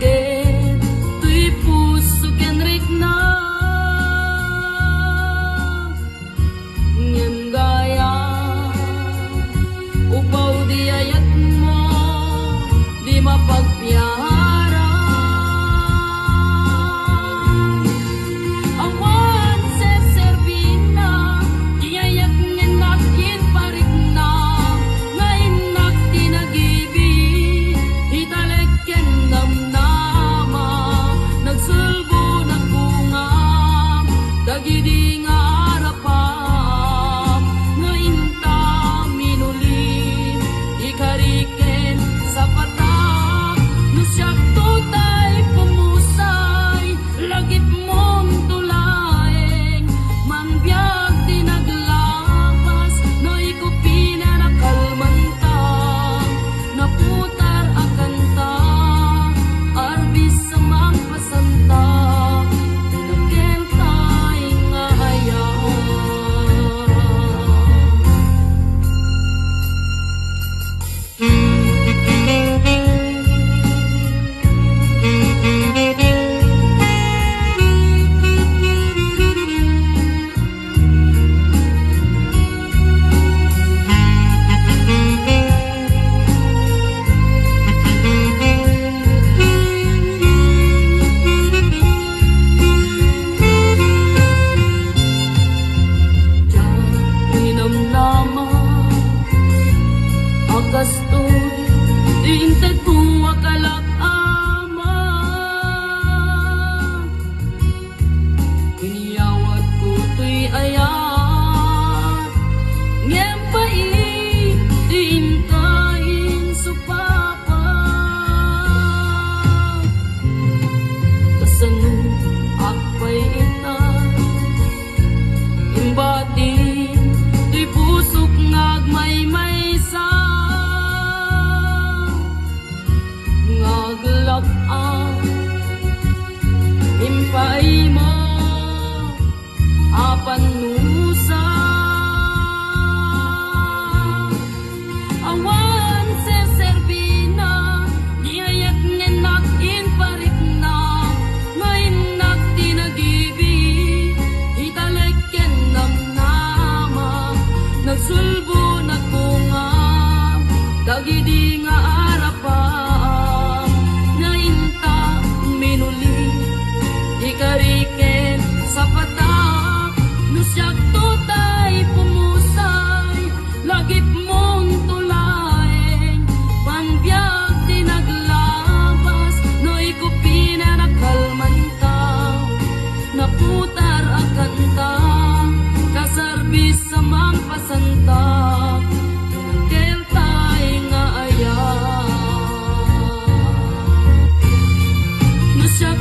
again, tuy puso ken rikna. Ngem gaya, upaw di ayat mo, di mapagpiyara. Awan se servina, di ayat ngen nakin parikna. Ngayon nakti nagibi, italek ken namnama. Nagsulbo nagbungam, dagidi nga arapam. Ngayon ta minulin, ikariken sa patak. Nusyak tutay pumusay, lagip mong tulaeng. Manbiyag di naglapas, no ikupina na kalmanta. Naputar akan ta, arbis sa mampasanta. Tinagkel tay nga ayaw. Inamnama, akas to'y intay tuwa kalak ama. Iniyawat ko to'y ayat, ngem pait tintayin supapa. Kasano akpay ita, imbati di pusok ngagmaymaysa. Ngaglag ang impay mo, apan nusa. Awan se servina, di ayat ngen nakin parikna. Ngayon nakti nagibi, italek ken namnama. Nagsulbo nagbungam, dagidi nga arapam. Ngayon ta minuli, ikariken sa patak. Nusyak tutay pumusay, lagip mong tulaeng. Panbiyag di naglabas, no ikupina na kalmanta. Naputar akan ta, kasarbis sa mampasanta. Tinagkel tay nga ayaw. Nusyak